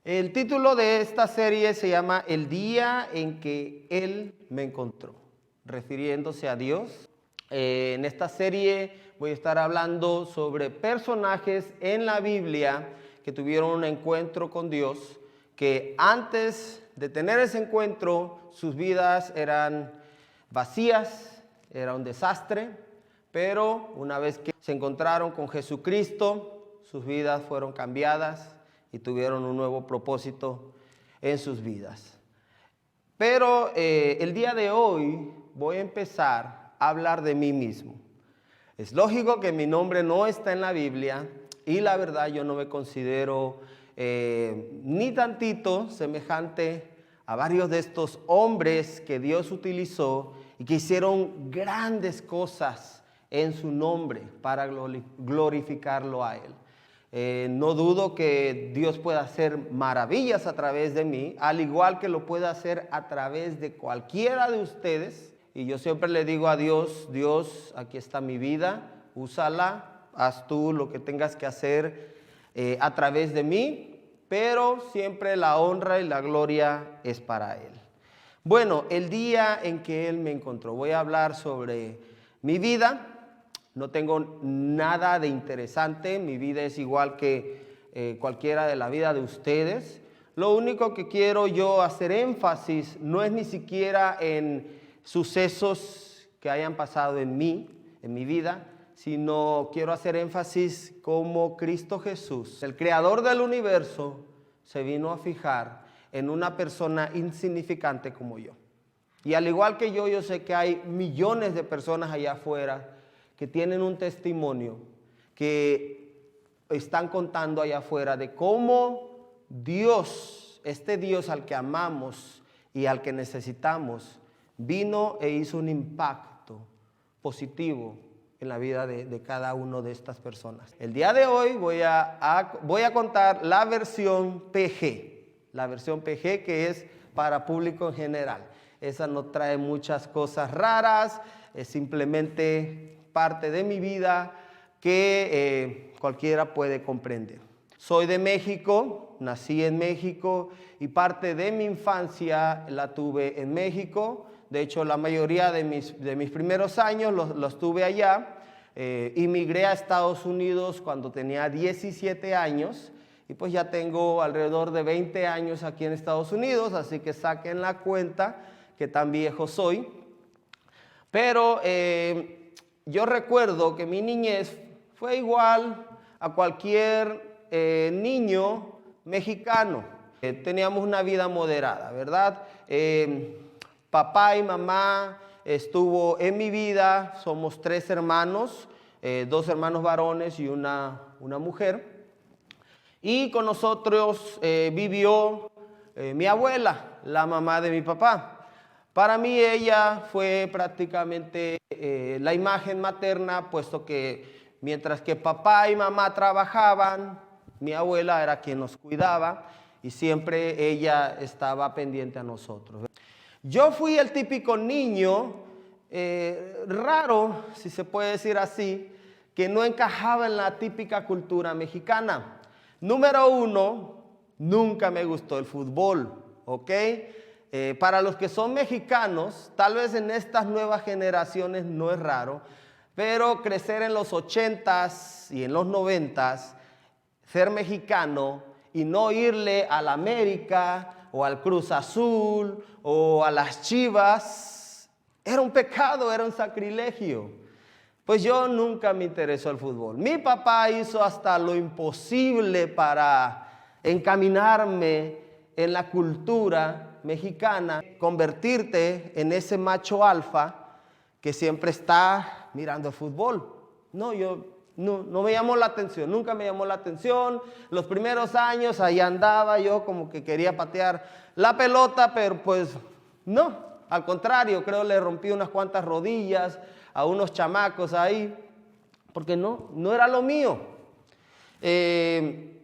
El título de esta serie se llama El día en que Él me encontró, refiriéndose a Dios. En esta serie voy a estar hablando sobre personajes en la Biblia que tuvieron un encuentro con Dios, que antes de tener ese encuentro sus vidas eran vacías, era un desastre, pero una vez que se encontraron con Jesucristo, sus vidas fueron cambiadas y tuvieron un nuevo propósito en sus vidas. Pero el día de hoy voy a empezar a hablar de mí mismo. Es lógico que mi nombre no está en la Biblia y la verdad yo no me considero ni tantito semejante a varios de estos hombres que Dios utilizó y que hicieron grandes cosas en su nombre para glorificarlo a Él. No dudo que Dios pueda hacer maravillas a través de mí, al igual que lo puede hacer a través de cualquiera de ustedes. Y yo siempre le digo a Dios, Dios, aquí está mi vida, úsala, haz tú lo que tengas que hacer a través de mí, pero siempre la honra y la gloria es para Él. Bueno, el día en que Él me encontró, voy a hablar sobre mi vida. No tengo nada de interesante, mi vida es igual que cualquiera de la vida de ustedes. Lo único que quiero yo hacer énfasis no es ni siquiera en sucesos que hayan pasado en mí, en mi vida, sino quiero hacer énfasis como Cristo Jesús, el creador del universo, se vino a fijar en una persona insignificante como yo. Y al igual que yo sé que hay millones de personas allá afuera que tienen un testimonio, que están contando allá afuera de cómo Dios, este Dios al que amamos y al que necesitamos, vino e hizo un impacto positivo en la vida de cada uno de estas personas. El día de hoy voy a contar la versión PG, que es para público en general. Esa no trae muchas cosas raras, es simplemente parte de mi vida que cualquiera puede comprender. Soy de México, nací en México y parte de mi infancia la tuve en México. De hecho, la mayoría de mis primeros años los tuve allá. Inmigré a Estados Unidos cuando tenía 17 años y pues ya tengo alrededor de 20 años aquí en Estados Unidos, así que saquen la cuenta que tan viejo soy. Pero yo recuerdo que mi niñez fue igual a cualquier niño mexicano. Teníamos una vida moderada, ¿verdad? Papá y mamá estuvo en mi vida, somos 3 hermanos, 2 hermanos varones y una mujer. Y con nosotros vivió mi abuela, la mamá de mi papá. Para mí ella fue prácticamente la imagen materna, puesto que mientras que papá y mamá trabajaban, mi abuela era quien nos cuidaba y siempre ella estaba pendiente a nosotros. Yo fui el típico niño raro, si se puede decir así, que no encajaba en la típica cultura mexicana. Número 1, nunca me gustó el fútbol, ¿ok? Para los que son mexicanos, tal vez en estas nuevas generaciones no es raro, pero crecer en los 80s y en los 90s, ser mexicano y no irle al América o al Cruz Azul o a las Chivas, era un pecado, era un sacrilegio. Pues yo nunca me interesó el fútbol. Mi papá hizo hasta lo imposible para encaminarme en la cultura mexicana, convertirte en ese macho alfa que siempre está mirando el fútbol. No, yo no me llamó la atención, nunca me llamó la atención. Los primeros años ahí andaba yo como que quería patear la pelota, pero pues no, al contrario, creo le rompí unas cuantas rodillas a unos chamacos ahí, porque no era lo mío.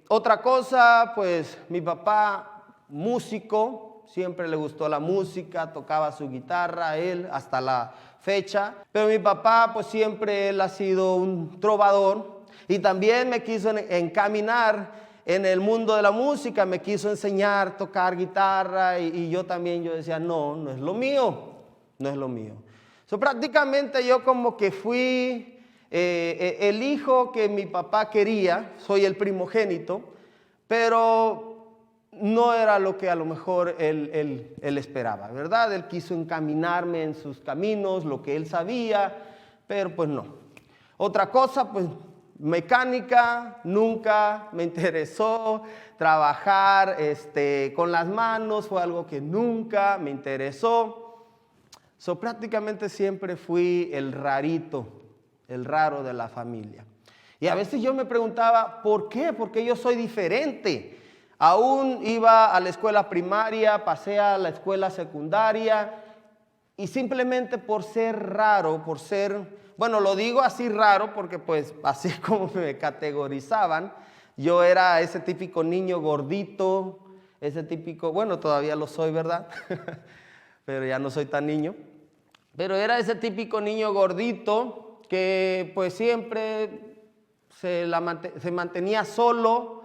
Otra cosa, pues mi papá, músico, siempre le gustó la música, tocaba su guitarra, él hasta la fecha. Pero mi papá, pues siempre él ha sido un trovador y también me quiso encaminar en el mundo de la música, me quiso enseñar a tocar guitarra y yo también, yo decía, no, no es lo mío, no es lo mío. Prácticamente yo como que fui el hijo que mi papá quería, soy el primogénito, pero no era lo que a lo mejor él esperaba, ¿verdad? Él quiso encaminarme en sus caminos, lo que él sabía, pero pues no. Otra cosa, pues mecánica, nunca me interesó. Trabajar con las manos fue algo que nunca me interesó. Prácticamente siempre fui el rarito, el raro de la familia. Y a veces yo me preguntaba, ¿por qué? Porque yo soy diferente. Aún iba a la escuela primaria, pasé a la escuela secundaria y simplemente por ser raro, por ser, bueno, lo digo así raro porque pues así como me categorizaban, yo era ese típico niño gordito, ese típico, bueno, todavía lo soy, ¿verdad? Pero ya no soy tan niño. Pero era ese típico niño gordito que pues siempre se mantenía solo.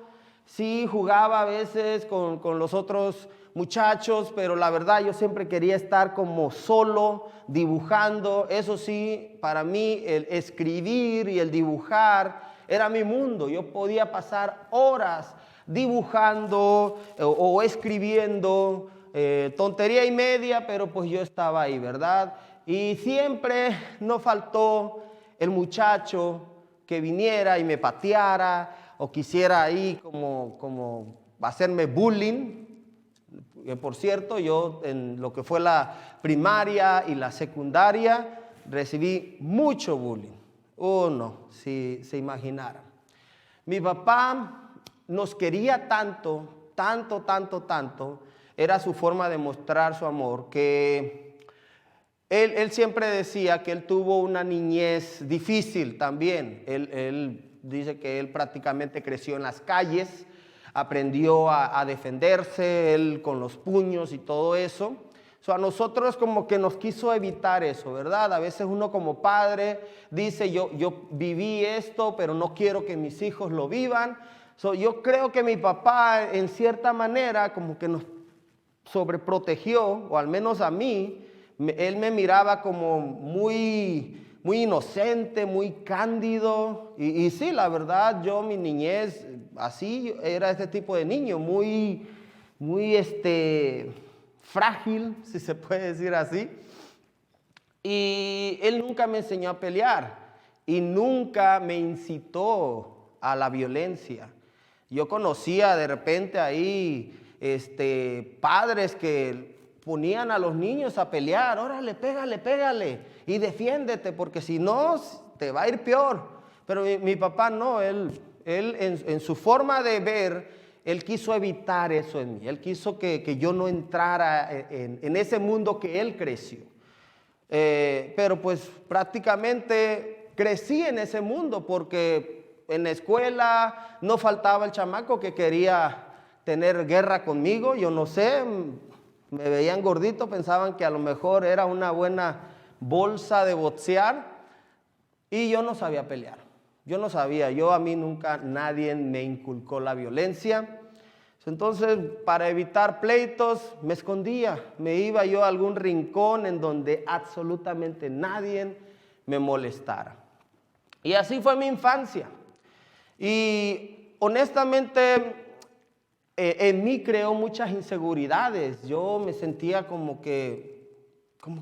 Sí, jugaba a veces con los otros muchachos, pero la verdad yo siempre quería estar como solo, dibujando. Eso sí, para mí el escribir y el dibujar era mi mundo. Yo podía pasar horas dibujando o escribiendo, tontería y media, pero pues yo estaba ahí, ¿verdad? Y siempre no faltó el muchacho que viniera y me pateara, o quisiera ahí como hacerme bullying. Por cierto, yo en lo que fue la primaria y la secundaria recibí mucho bullying. Oh, no, si se imaginaran. Mi papá nos quería tanto, tanto, tanto, tanto, era su forma de mostrar su amor, que él siempre decía que él tuvo una niñez difícil también. Él dice que él prácticamente creció en las calles, aprendió a defenderse, él con los puños y todo eso. A nosotros como que nos quiso evitar eso, ¿verdad? A veces uno como padre dice, yo viví esto, pero no quiero que mis hijos lo vivan. Yo creo que mi papá en cierta manera como que nos sobreprotegió, o al menos a mí, él me miraba como muy inocente, muy cándido. Y sí, la verdad, yo mi niñez, así, era ese tipo de niño, muy frágil, si se puede decir así. Y él nunca me enseñó a pelear y nunca me incitó a la violencia. Yo conocía de repente ahí padres que ponían a los niños a pelear. Órale, pégale y defiéndete, porque si no te va a ir peor. Pero mi papá no, él en su forma de ver, él quiso evitar eso en mí. Él quiso que yo no entrara en ese mundo que él creció. Pero pues prácticamente crecí en ese mundo, porque en la escuela no faltaba el chamaco que quería tener guerra conmigo. Yo no sé, me veían gordito, pensaban que a lo mejor era una buena bolsa de boxear, y yo no sabía pelear. Yo no sabía, a mí nunca nadie me inculcó la violencia. Entonces, para evitar pleitos, me escondía. Me iba yo a algún rincón en donde absolutamente nadie me molestara. Y así fue mi infancia. Y honestamente, en mí creó muchas inseguridades. Yo me sentía como que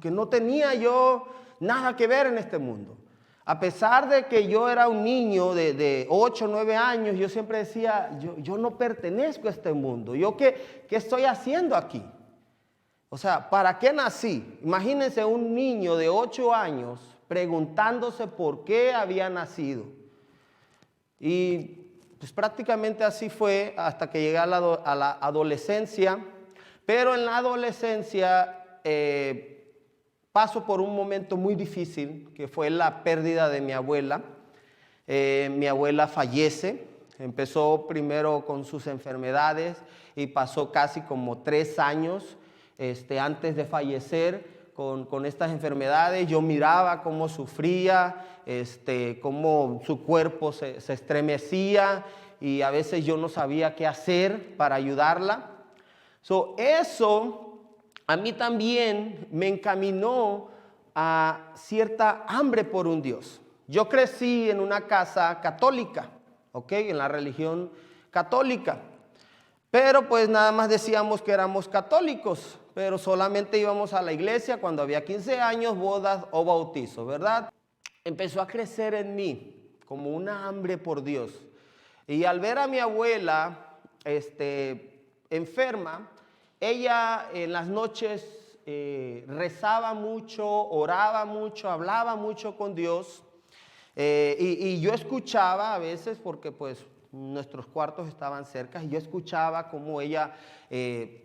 no tenía yo nada que ver en este mundo. A pesar de que yo era un niño de 8 o 9 años, yo siempre decía, yo no pertenezco a este mundo. ¿Yo qué estoy haciendo aquí? O sea, ¿para qué nací? Imagínense un niño de 8 años preguntándose por qué había nacido. Y pues prácticamente así fue hasta que llegué a la adolescencia. Pero en la adolescencia paso por un momento muy difícil, que fue la pérdida de mi abuela. Mi abuela fallece. Empezó primero con sus enfermedades y pasó casi como 3 años antes de fallecer con estas enfermedades. Yo miraba cómo sufría, cómo su cuerpo se estremecía, y a veces yo no sabía qué hacer para ayudarla. Eso a mí también me encaminó a cierta hambre por un Dios. Yo crecí en una casa católica, ¿ok? En la religión católica. Pero pues nada más decíamos que éramos católicos, pero solamente íbamos a la iglesia cuando había 15 años, bodas o bautizos, ¿verdad? Empezó a crecer en mí como una hambre por Dios. Y al ver a mi abuela enferma, ella en las noches rezaba mucho, oraba mucho, hablaba mucho con Dios. Y yo escuchaba a veces, porque pues nuestros cuartos estaban cerca, y yo escuchaba cómo ella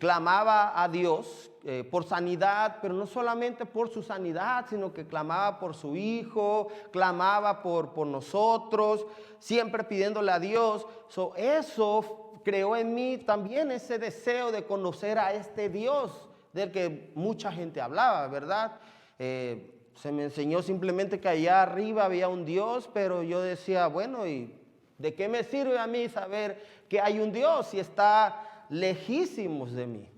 clamaba a Dios por sanidad, pero no solamente por su sanidad, sino que clamaba por su hijo, clamaba por nosotros, siempre pidiéndole a Dios. Eso creó en mí también ese deseo de conocer a este Dios del que mucha gente hablaba, ¿verdad? Se me enseñó simplemente que allá arriba había un Dios, pero yo decía, bueno, ¿y de qué me sirve a mí saber que hay un Dios si está lejísimos de mí?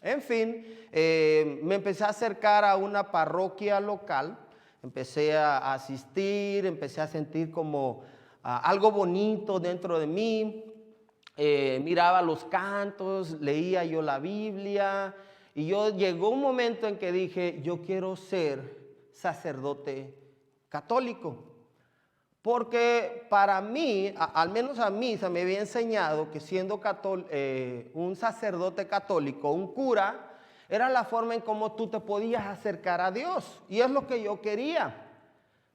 En fin, me empecé a acercar a una parroquia local, empecé a asistir, empecé a sentir como algo bonito dentro de mí, miraba los cantos, leía yo la Biblia, y llegó un momento en que dije, yo quiero ser sacerdote católico, porque para mí, al menos a mí se me había enseñado que siendo un sacerdote católico, un cura, era la forma en cómo tú te podías acercar a Dios, y es lo que yo quería.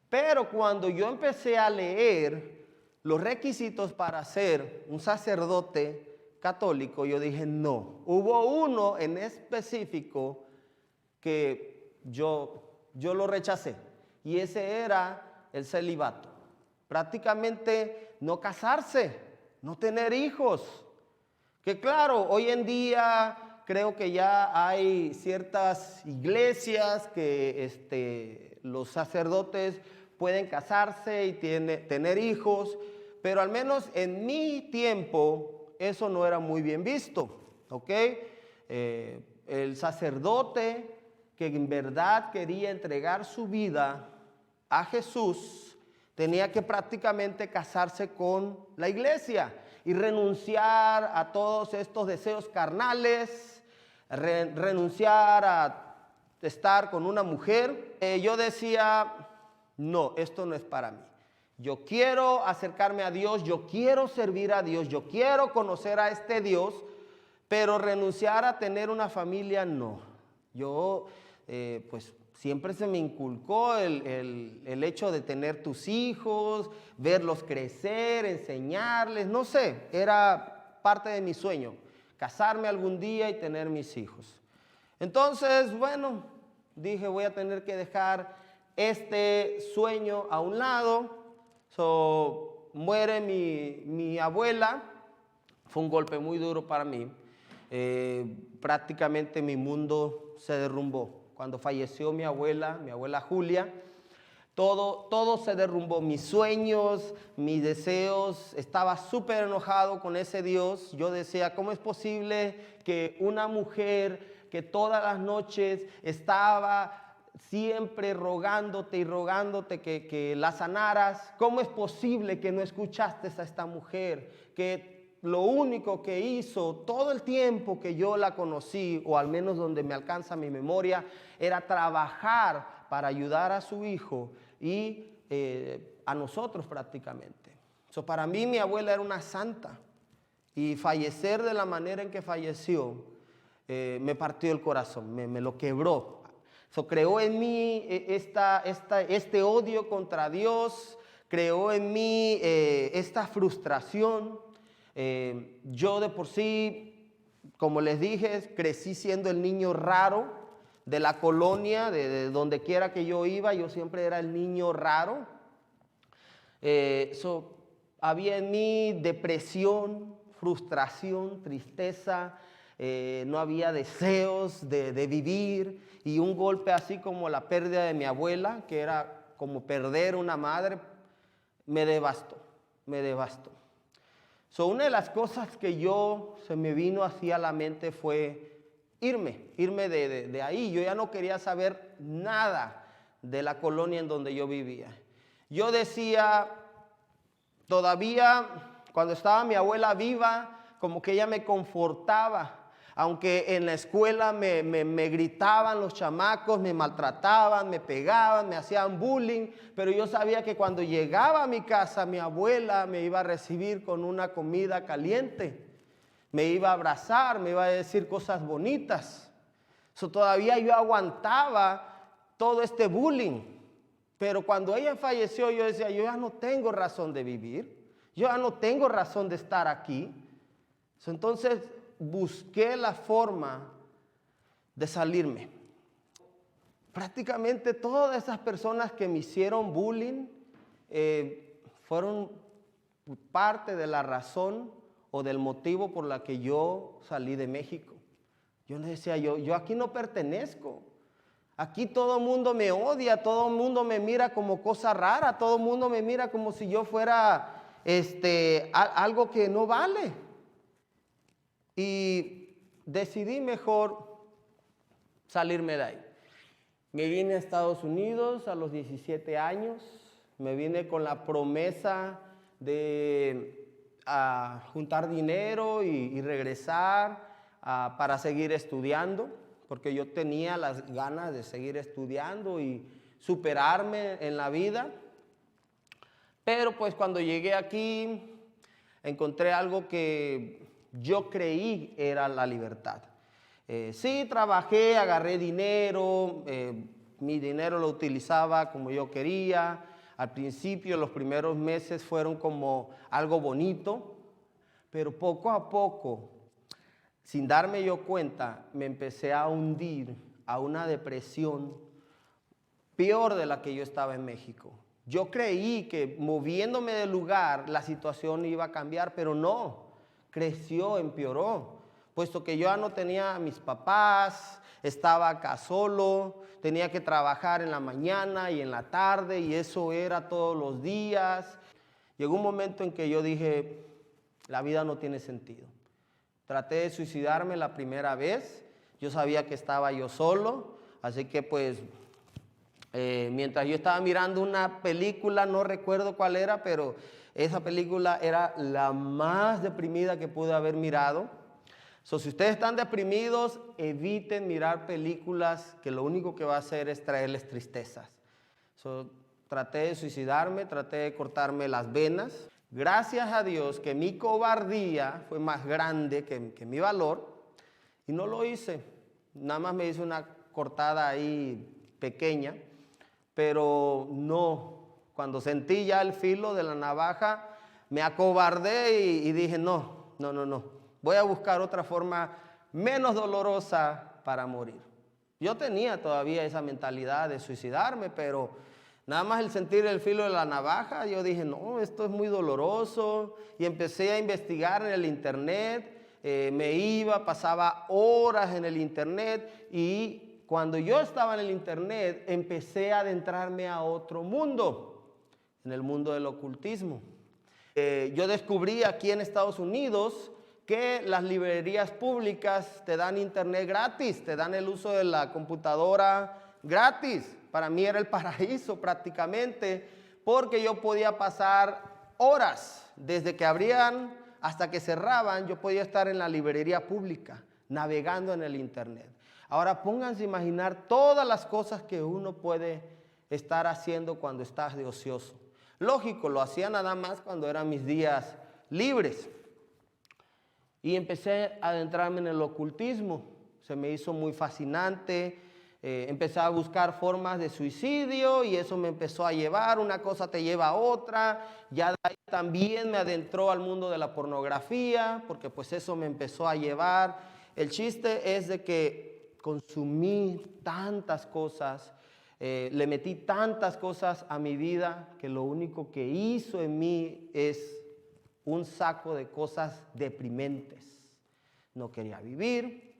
Pero cuando yo empecé a leer los requisitos para ser un sacerdote católico, yo dije no. Hubo uno en específico que yo lo rechacé, y ese era el celibato. Prácticamente no casarse, no tener hijos. Que claro, hoy en día creo que ya hay ciertas iglesias que los sacerdotes pueden casarse y tener hijos, pero al menos en mi tiempo eso no era muy bien visto, ¿ok? El sacerdote que en verdad quería entregar su vida a Jesús tenía que prácticamente casarse con la iglesia y renunciar a todos estos deseos carnales, renunciar a estar con una mujer. Yo decía, no, esto no es para mí. Yo quiero acercarme a Dios, yo quiero servir a Dios, yo quiero conocer a este Dios, pero renunciar a tener una familia, no. Yo, pues siempre se me inculcó el hecho de tener tus hijos, verlos crecer, enseñarles, no sé, era parte de mi sueño, casarme algún día y tener mis hijos. Entonces, bueno, dije voy a tener que dejar este sueño a un lado. Muere mi abuela, fue un golpe muy duro para mí, prácticamente mi mundo se derrumbó. Cuando falleció mi abuela Julia, todo se derrumbó, mis sueños, mis deseos, estaba súper enojado con ese Dios. Yo decía, ¿cómo es posible que una mujer que todas las noches estaba siempre rogándote y rogándote que la sanaras, cómo es posible que no escuchaste a esta mujer, que lo único que hizo todo el tiempo que yo la conocí, o al menos donde me alcanza mi memoria, era trabajar para ayudar a su hijo y a nosotros prácticamente? Para mí mi abuela era una santa, y fallecer de la manera en que falleció me partió el corazón, me lo quebró. Creó en mí este odio contra Dios, creó en mí esta frustración. Yo de por sí, como les dije, crecí siendo el niño raro de la colonia, de donde quiera que yo iba, yo siempre era el niño raro. Había en mí depresión, frustración, tristeza, no había deseos de vivir, y un golpe así como la pérdida de mi abuela, que era como perder una madre, me devastó. Una de las cosas que se me vino así a la mente fue irme de ahí. Yo ya no quería saber nada de la colonia en donde yo vivía. Yo decía, todavía cuando estaba mi abuela viva, como que ella me confortaba. Aunque en la escuela me gritaban los chamacos, me maltrataban, me pegaban, me hacían bullying, pero yo sabía que cuando llegaba a mi casa, mi abuela me iba a recibir con una comida caliente, me iba a abrazar, me iba a decir cosas bonitas. Todavía yo aguantaba todo este bullying, pero cuando ella falleció, yo decía, yo ya no tengo razón de vivir, yo ya no tengo razón de estar aquí. Entonces busqué la forma de salirme. Prácticamente todas esas personas que me hicieron bullying fueron parte de la razón o del motivo por la que yo salí de México. Yo les decía, yo aquí no pertenezco. Aquí todo el mundo me odia, todo el mundo me mira como cosa rara, todo el mundo me mira como si yo fuera algo que no vale. Y decidí mejor salirme de ahí. Me vine a Estados Unidos a los 17 años. Me vine con la promesa de juntar dinero y regresar para seguir estudiando, porque yo tenía las ganas de seguir estudiando y superarme en la vida. Pero pues cuando llegué aquí encontré algo que yo creí era la libertad. Sí, trabajé, agarré dinero, mi dinero lo utilizaba como yo quería. Al principio, los primeros meses fueron como algo bonito, pero poco a poco, sin darme yo cuenta, me empecé a hundir a una depresión peor de la que yo estaba en México. Yo creí que moviéndome del lugar la situación iba a cambiar, pero no. Creció, empeoró, puesto que yo ya no tenía a mis papás, estaba acá solo, tenía que trabajar en la mañana y en la tarde y eso era todos los días. Llegó un momento en que yo dije, la vida no tiene sentido. Traté de suicidarme la primera vez, yo sabía que estaba yo solo, así que pues mientras yo estaba mirando una película, no recuerdo cuál era, pero esa película era la más deprimida que pude haber mirado. Si ustedes están deprimidos, eviten mirar películas que lo único que va a hacer es traerles tristezas. Traté de suicidarme, traté de cortarme las venas. Gracias a Dios que mi cobardía fue más grande que mi valor y no lo hice. Nada más me hice una cortada ahí pequeña, pero no. Cuando sentí ya el filo de la navaja, me acobardé y dije, no. Voy a buscar otra forma menos dolorosa para morir. Yo tenía todavía esa mentalidad de suicidarme, pero nada más el sentir el filo de la navaja, yo dije, no, esto es muy doloroso. Y empecé a investigar en el internet, pasaba horas en el internet y cuando yo estaba en el internet empecé a adentrarme a otro mundo. En el mundo del ocultismo. Yo descubrí aquí en Estados Unidos que las librerías públicas te dan internet gratis, te dan el uso de la computadora gratis. Para mí era el paraíso prácticamente, porque yo podía pasar horas, desde que abrían hasta que cerraban, yo podía estar en la librería pública, navegando en el internet. Ahora pónganse a imaginar todas las cosas que uno puede estar haciendo cuando estás de ocioso. Lógico, lo hacía nada más cuando eran mis días libres. Y empecé a adentrarme en el ocultismo. Se me hizo muy fascinante. Empecé a buscar formas de suicidio y eso me empezó a llevar. Una cosa te lleva a otra. Ya de ahí también me adentró al mundo de la pornografía, porque pues eso me empezó a llevar. El chiste es de que consumí tantas cosas. Le metí tantas cosas a mi vida que lo único que hizo en mí es un saco de cosas deprimentes. No quería vivir,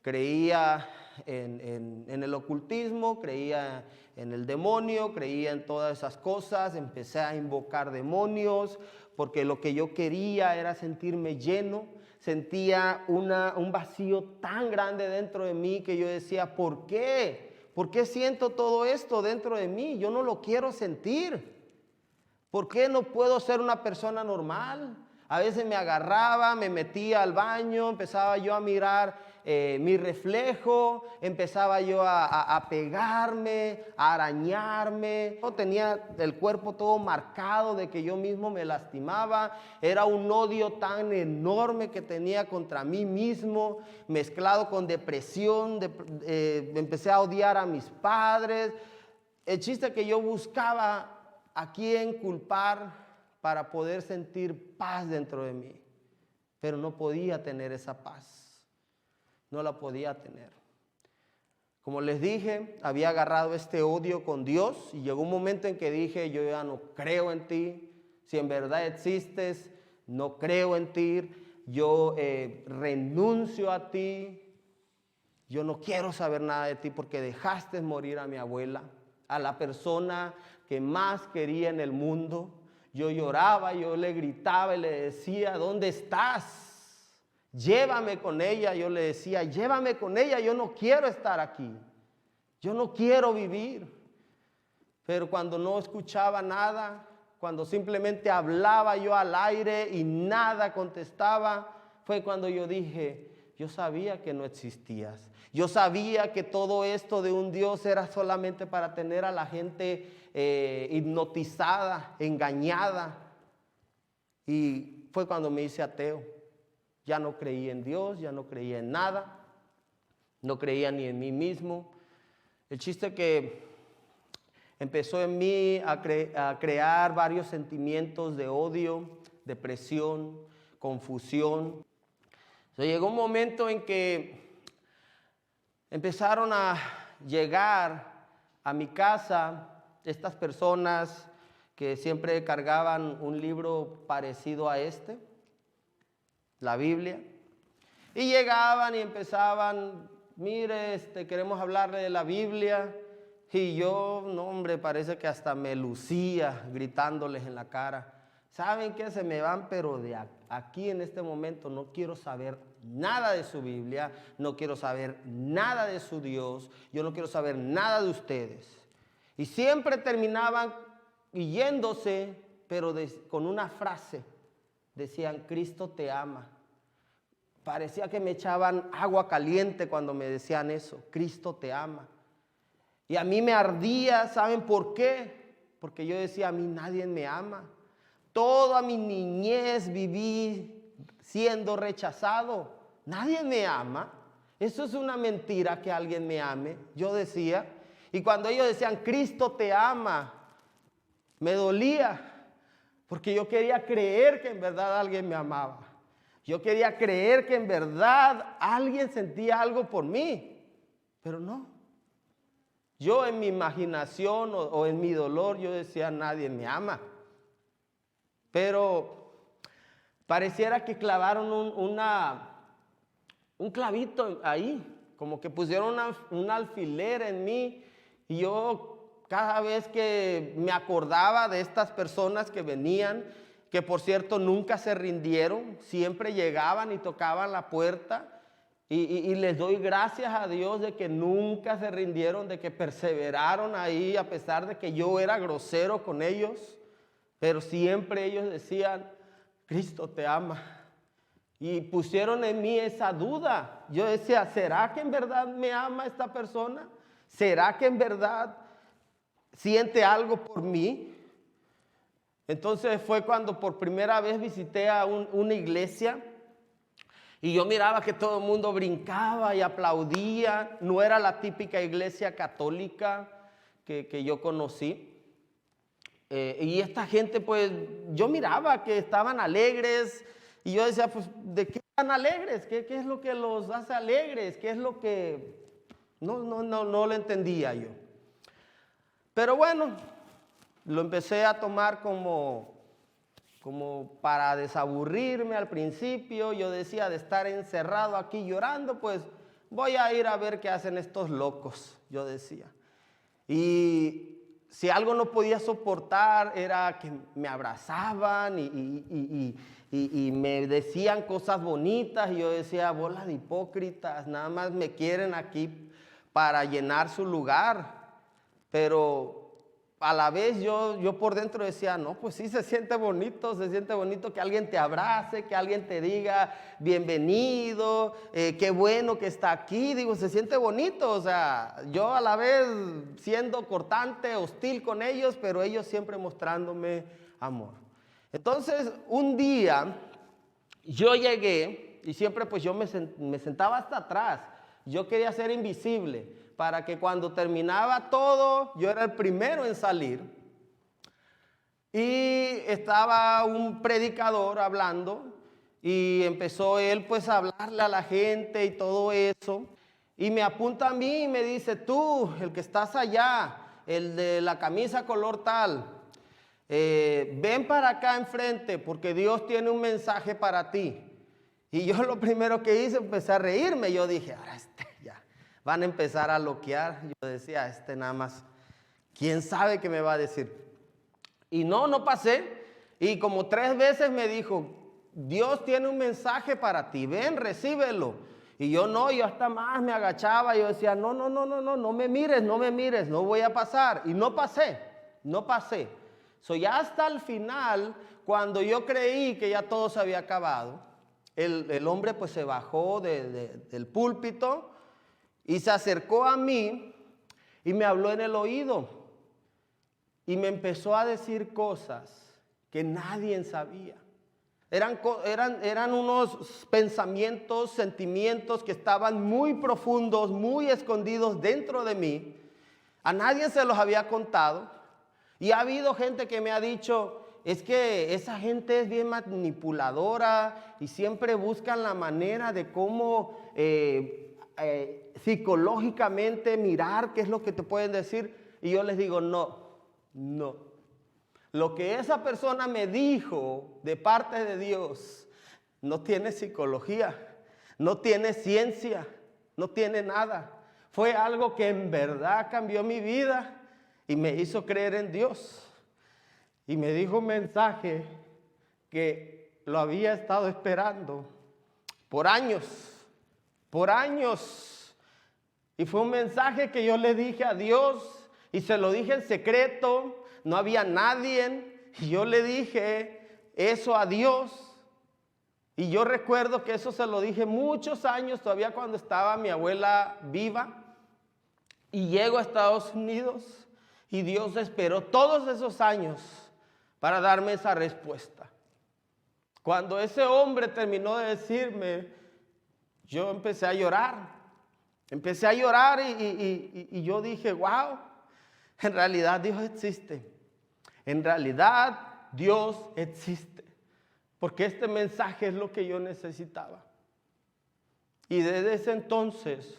creía en el ocultismo, creía en el demonio, creía en todas esas cosas, empecé a invocar demonios, porque lo que yo quería era sentirme lleno, sentía un vacío tan grande dentro de mí que yo decía, ¿por qué? ¿Por qué siento todo esto dentro de mí? Yo no lo quiero sentir. ¿Por qué no puedo ser una persona normal? A veces me agarraba, me metía al baño, empezaba yo a mirar mi reflejo, empezaba yo a pegarme, a arañarme. Yo tenía el cuerpo todo marcado de que yo mismo me lastimaba. Era un odio tan enorme que tenía contra mí mismo, mezclado con depresión. Empecé a odiar a mis padres. El chiste es que yo buscaba a quién culpar para poder sentir paz dentro de mí, pero no podía tener esa paz, no la podía tener. Como les dije, había agarrado este odio con Dios y llegó un momento en que dije, yo ya no creo en ti, si en verdad existes, no creo en ti, yo renuncio a ti, yo no quiero saber nada de ti porque dejaste morir a mi abuela, a la persona que más quería en el mundo. Yo lloraba, yo le gritaba y le decía, ¿dónde estás? Llévame con ella. Yo le decía, llévame con ella, yo no quiero estar aquí. Yo no quiero vivir. Pero cuando no escuchaba nada, cuando simplemente hablaba yo al aire y nada contestaba, fue cuando yo dije, yo sabía que no existías. Yo sabía que todo esto de un Dios era solamente para tener a la gente hipnotizada, engañada. Y fue cuando me hice ateo. Ya no creía en Dios, ya no creía en nada, no creía ni en mí mismo. El chiste es que empezó en mí a crear varios sentimientos de odio, depresión, confusión. Llegó un momento en que empezaron a llegar a mi casa estas personas que siempre cargaban un libro parecido a este, la Biblia, y llegaban y empezaban, mire, queremos hablarle de la Biblia, y yo, no hombre, parece que hasta me lucía gritándoles en la cara. ¿Saben qué? Se me van, pero de aquí en este momento no quiero saber nada de su Biblia, no quiero saber nada de su Dios, yo no quiero saber nada de ustedes. Y siempre terminaban yéndose, pero con una frase, decían, Cristo te ama. Parecía que me echaban agua caliente cuando me decían eso, Cristo te ama. Y a mí me ardía, ¿saben por qué? Porque yo decía, a mí nadie me ama. Toda mi niñez viví siendo rechazado. Nadie me ama. Eso es una mentira que alguien me ame. Yo decía. Y cuando ellos decían, Cristo te ama, me dolía. Porque yo quería creer que en verdad alguien me amaba. Yo quería creer que en verdad alguien sentía algo por mí. Pero no. Yo en mi imaginación o en mi dolor, yo decía, nadie me ama. Pero pareciera que clavaron un clavito ahí, como que pusieron un alfiler en mí. Y yo cada vez que me acordaba de estas personas que venían, que por cierto nunca se rindieron, siempre llegaban y tocaban la puerta. Y les doy gracias a Dios de que nunca se rindieron, de que perseveraron ahí a pesar de que yo era grosero con ellos. Pero siempre ellos decían, Cristo te ama. Y pusieron en mí esa duda. Yo decía, ¿será que en verdad me ama esta persona? ¿Será que en verdad siente algo por mí? Entonces fue cuando por primera vez visité a una iglesia. Y yo miraba que todo el mundo brincaba y aplaudía. No era la típica iglesia católica que yo conocí. Y esta gente, pues, yo miraba que estaban alegres. Y yo decía, pues, ¿de qué están alegres? ¿Qué es lo que los hace alegres? ¿Qué es lo que...? No lo entendía yo. Pero bueno, lo empecé a tomar como para desaburrirme al principio. Yo decía, de estar encerrado aquí llorando, pues voy a ir a ver qué hacen estos locos, yo decía. Y si algo no podía soportar era que me abrazaban y me decían cosas bonitas, y yo decía, bola de hipócritas, nada más me quieren aquí para llenar su lugar. Pero a la vez yo por dentro decía, no, pues sí, se siente bonito que alguien te abrace, que alguien te diga bienvenido, qué bueno que está aquí. Digo, se siente bonito, o sea, yo a la vez siendo cortante, hostil con ellos, pero ellos siempre mostrándome amor. Entonces, un día yo llegué y siempre pues yo me sentaba hasta atrás. Yo quería ser invisible, para que cuando terminaba todo, yo era el primero en salir. Y estaba un predicador hablando, y empezó él pues a hablarle a la gente y todo eso. Y me apunta a mí y me dice, tú, el que estás allá, el de la camisa color tal, ven para acá enfrente porque Dios tiene un mensaje para ti. Y yo lo primero que hice, empecé a reírme. Yo dije, ahora ya van a empezar a loquear. Yo decía, nada más, ¿quién sabe qué me va a decir? Y no pasé. Y como 3 veces me dijo, Dios tiene un mensaje para ti, ven, recíbelo. Y yo hasta más me agachaba. Yo decía, no me mires, no voy a pasar. Y no pasé. Ya hasta el final, cuando yo creí que ya todo se había acabado, el hombre pues se bajó del púlpito y se acercó a mí y me habló en el oído y me empezó a decir cosas que nadie sabía. Eran unos pensamientos, sentimientos que estaban muy profundos, muy escondidos dentro de mí. A nadie se los había contado. Y ha habido gente que me ha dicho, es que esa gente es bien manipuladora y siempre buscan la manera de cómo psicológicamente mirar qué es lo que te pueden decir. Y yo les digo, no. Lo que esa persona me dijo de parte de Dios no tiene psicología, no tiene ciencia, no tiene nada. Fue algo que en verdad cambió mi vida y me hizo creer en Dios. Y me dijo un mensaje que lo había estado esperando por años. Y fue un mensaje que yo le dije a Dios y se lo dije en secreto, no había nadie. Y yo le dije eso a Dios. Y yo recuerdo que eso se lo dije muchos años, todavía cuando estaba mi abuela viva. Y llego a Estados Unidos y Dios esperó todos esos años para darme esa respuesta. Cuando ese hombre terminó de decirme, yo empecé a llorar. Y yo dije, wow, en realidad Dios existe. En realidad Dios existe. Porque este mensaje es lo que yo necesitaba. Y desde ese entonces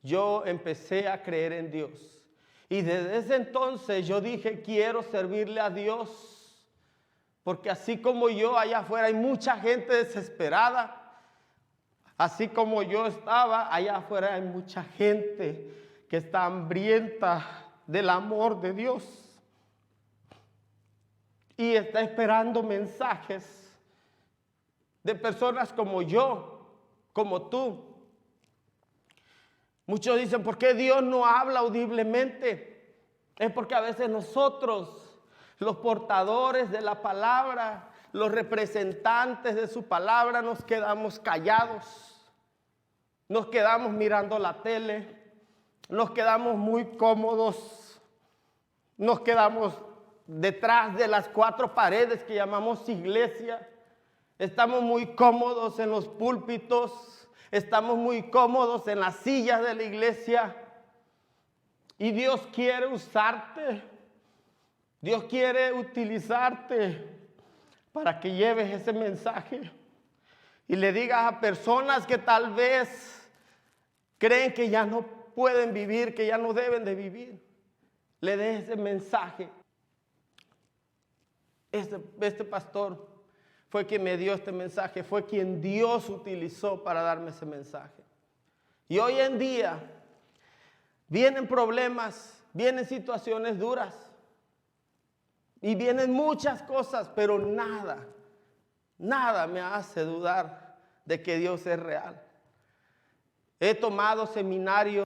yo empecé a creer en Dios. Y desde ese entonces yo dije, quiero servirle a Dios. Porque así como yo, allá afuera hay mucha gente desesperada. Así como yo estaba, allá afuera hay mucha gente que está hambrienta del amor de Dios. Y está esperando mensajes de personas como yo, como tú. Muchos dicen, ¿por qué Dios no habla audiblemente? Es porque a veces nosotros, los portadores de la palabra, los representantes de su palabra, nos quedamos callados, nos quedamos mirando la tele, nos quedamos muy cómodos, nos quedamos detrás de las 4 paredes que llamamos iglesia, estamos muy cómodos en los púlpitos, estamos muy cómodos en las sillas de la iglesia. Y Dios quiere usarte. Dios quiere utilizarte para que lleves ese mensaje y le digas a personas que tal vez creen que ya no pueden vivir, que ya no deben de vivir. Le des ese mensaje. Este pastor fue quien me dio este mensaje, fue quien Dios utilizó para darme ese mensaje. Y hoy en día vienen problemas, vienen situaciones duras y vienen muchas cosas, pero nada me hace dudar de que Dios es real. He tomado seminarios,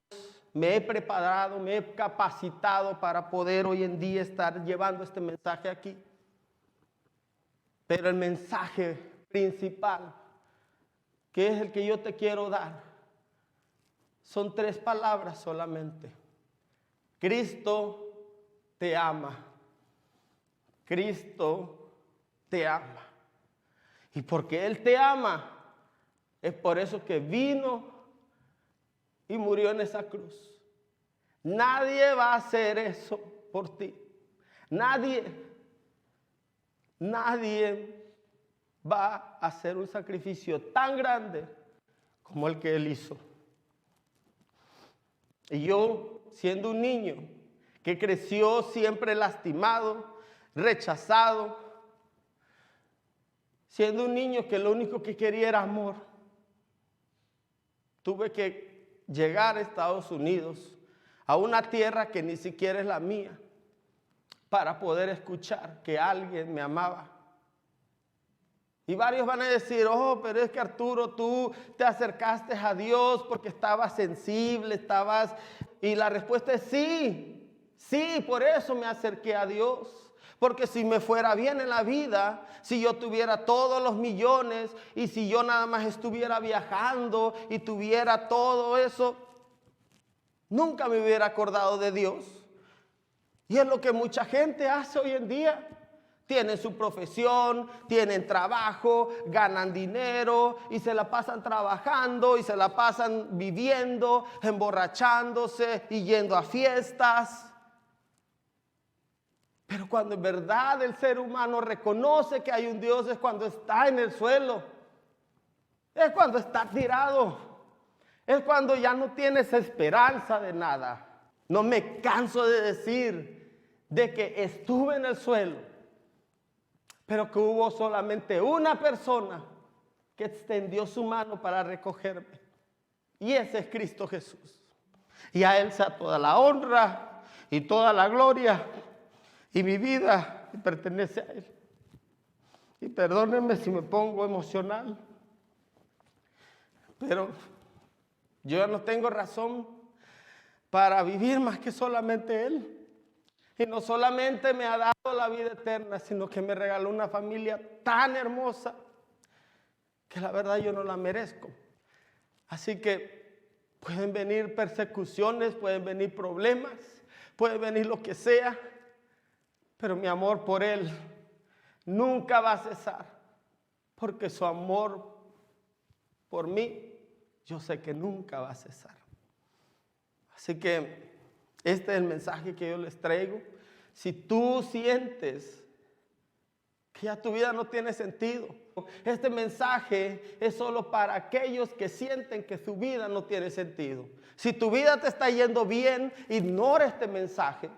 me he preparado, me he capacitado para poder hoy en día estar llevando este mensaje aquí. Pero el mensaje principal, que es el que yo te quiero dar, son 3 palabras solamente. Cristo te ama. Cristo te ama. Y porque Él te ama, es por eso que vino y murió en esa cruz. Nadie va a hacer eso por ti. Nadie va a hacer un sacrificio tan grande como el que Él hizo. Y yo, siendo un niño que creció siempre lastimado, rechazado, siendo un niño que lo único que quería era amor, tuve que llegar a Estados Unidos, a una tierra que ni siquiera es la mía, para poder escuchar que alguien me amaba. Y varios van a decir, oh, pero es que Arturo, tú te acercaste a Dios porque estabas sensible, estabas... Y la respuesta es sí, por eso me acerqué a Dios. Porque si me fuera bien en la vida, si yo tuviera todos los millones y si yo nada más estuviera viajando y tuviera todo eso, nunca me hubiera acordado de Dios. Y es lo que mucha gente hace hoy en día. Tienen su profesión, tienen trabajo, ganan dinero y se la pasan trabajando y se la pasan viviendo, emborrachándose y yendo a fiestas. Pero cuando en verdad el ser humano reconoce que hay un Dios es cuando está en el suelo, es cuando está tirado, es cuando ya no tienes esperanza de nada. No me canso de decir de que estuve en el suelo, pero que hubo solamente una persona que extendió su mano para recogerme. Y ese es Cristo Jesús. Y a Él sea toda la honra y toda la gloria. Y mi vida pertenece a Él. Y perdónenme si me pongo emocional, pero yo ya no tengo razón para vivir más que solamente Él. Y no solamente me ha dado la vida eterna, sino que me regaló una familia tan hermosa que la verdad yo no la merezco. Así que pueden venir persecuciones, pueden venir problemas, puede venir lo que sea, pero mi amor por Él nunca va a cesar, porque su amor por mí, yo sé que nunca va a cesar. Así que este es el mensaje que yo les traigo. Si tú sientes que ya tu vida no tiene sentido, este mensaje es solo para aquellos que sienten que su vida no tiene sentido. Si tu vida te está yendo bien, ignora este mensaje.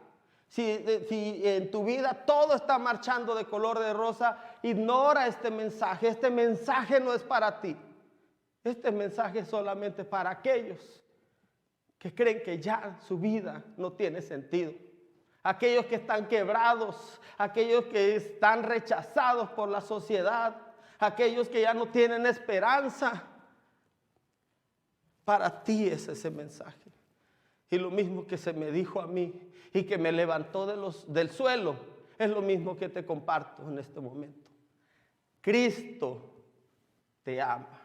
Si en tu vida todo está marchando de color de rosa, ignora este mensaje. Este mensaje no es para ti. Este mensaje es solamente para aquellos que creen que ya su vida no tiene sentido. Aquellos que están quebrados, aquellos que están rechazados por la sociedad, aquellos que ya no tienen esperanza. Para ti es ese mensaje. Y lo mismo que se me dijo a mí y que me levantó del suelo, es lo mismo que te comparto en este momento. Cristo te ama.